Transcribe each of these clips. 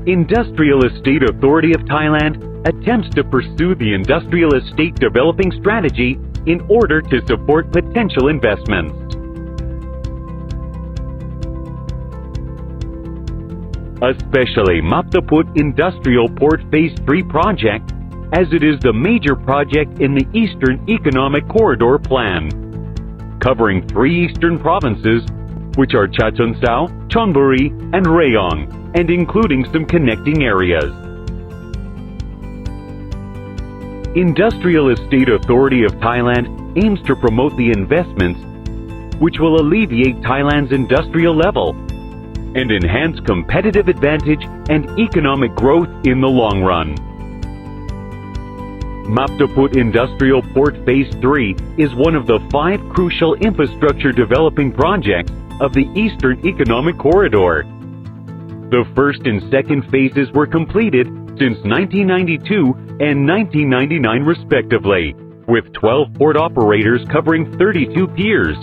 Industrial Estate Authority of Thailand attempts to pursue the industrial estate developing strategy in order to support potential investments. Especially Maptaput Industrial Port Phase 3 project, as it is the major project in the Eastern Economic Corridor Plan, covering 3 eastern provinces, which are Chachoengsao, Chonburi, and Rayong, and including some connecting areas. Industrial Estate Authority of Thailand aims to promote the investments which will alleviate Thailand's industrial level and enhance competitive advantage and economic growth in the long run. Maptaput Industrial Port Phase 3 is one of the 5 crucial infrastructure developing projects of the Eastern Economic Corridor. The first and second phases were completed since 1992 and 1999 respectively, with 12 port operators covering 32 piers,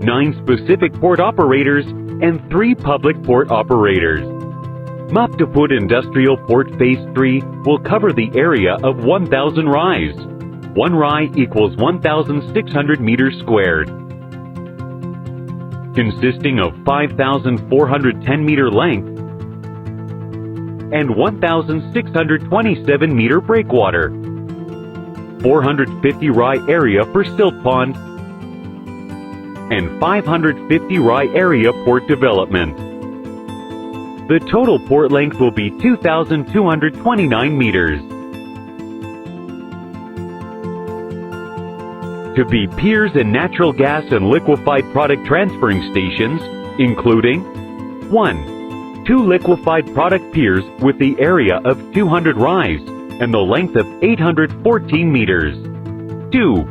9 specific port operators, and 3 public port operators. Maptaput Industrial Port Phase 3 will cover the area of 1,000 rais. 1 rai equals 1,600 meters squared, consisting of 5,410 meter length and 1,627 meter breakwater, 450 rai area for silt pond, and 550 rai area port development. The total port length will be 2,229 meters. To be piers and natural gas and liquefied product transferring stations, including 1. 2 liquefied product piers with the area of 200 rais and the length of 814 meters. 2.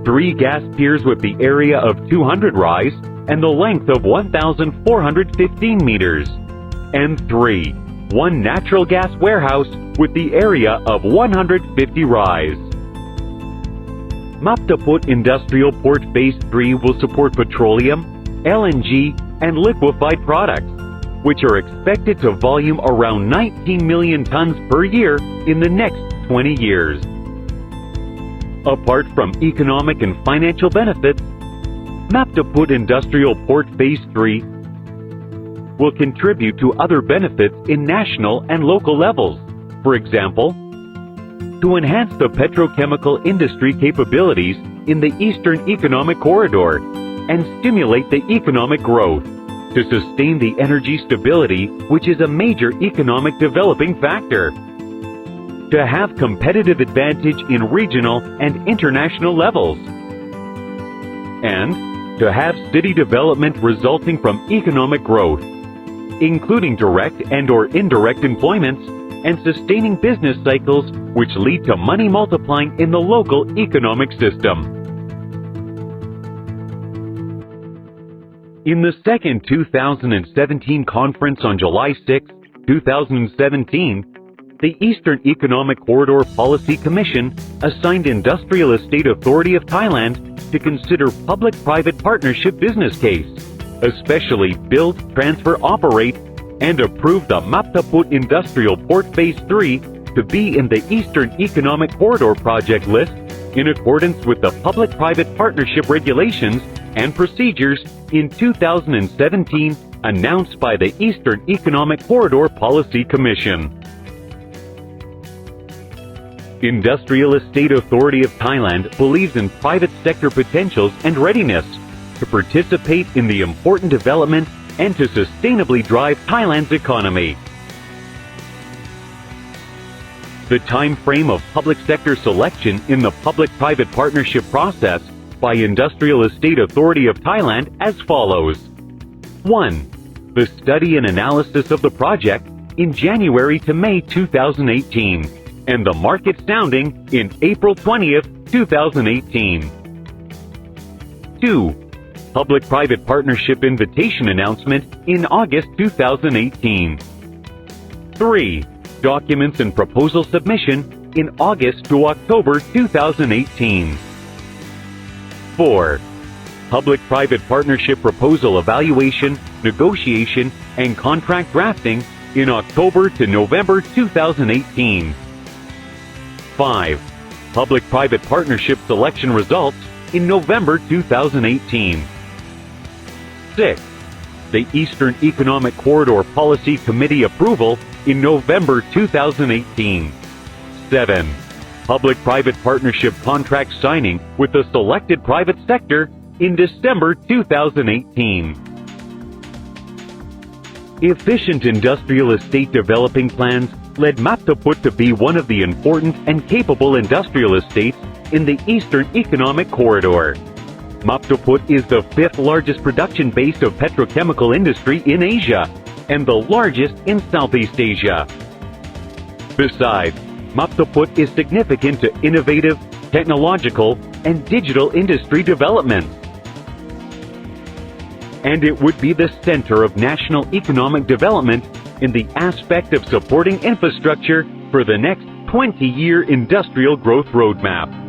3 gas piers with the area of 200 rais and the length of 1,415 meters. And 3. 1 natural gas warehouse with the area of 150 rais. Maptaput Industrial Port Phase 3 will support petroleum, LNG, and liquefied products, which are expected to volume around 19 million tons per year in the next 20 years. Apart from economic and financial benefits, Maptaput Industrial Port Phase 3 will contribute to other benefits in national and local levels. For example, to enhance the petrochemical industry capabilities in the Eastern Economic Corridor and stimulate the economic growth, to sustain the energy stability, which is a major economic developing factor, to have competitive advantage in regional and international levels, and to have city development resulting from economic growth, including direct and/or indirect employments, and sustaining business cycles which lead to money multiplying in the local economic system. In the second 2017 conference on July 6, 2017, the Eastern Economic Corridor Policy Commission assigned Industrial Estate Authority of Thailand to consider public-private partnership business case, especially build, transfer, operate, and approve the Maptaput Industrial Port Phase 3 to be in the Eastern Economic Corridor project list in accordance with the public-private partnership regulations and procedures in 2017 announced by the Eastern Economic Corridor Policy Commission. Industrial Estate Authority of Thailand believes in private sector potentials and readiness to participate in the important development and to sustainably drive Thailand's economy. The time frame of public sector selection in the public-private partnership process by Industrial Estate Authority of Thailand as follows. 1. The study and analysis of the project in January to May 2018 and the market sounding in April 20th, 2018. 2. Public-private partnership invitation announcement in August 2018. 3. Documents and proposal submission in August to October 2018. 4. public-private partnership proposal evaluation, negotiation, and contract drafting in October to November 2018. 5. Public-private partnership selection results in November 2018. 6. The Eastern Economic Corridor Policy Committee approval in November 2018. 7. Public-private partnership contract signing with the selected private sector in December 2018. Efficient industrial estate developing plans led Maptaput to be one of the important and capable industrial estates in the Eastern Economic Corridor. Maptaput is the fifth largest production base of petrochemical industry in Asia and the largest in Southeast Asia. Besides, Maptaput is significant to innovative, technological, and digital industry development. And it would be the center of national economic development in the aspect of supporting infrastructure for the next 20-year industrial growth roadmap.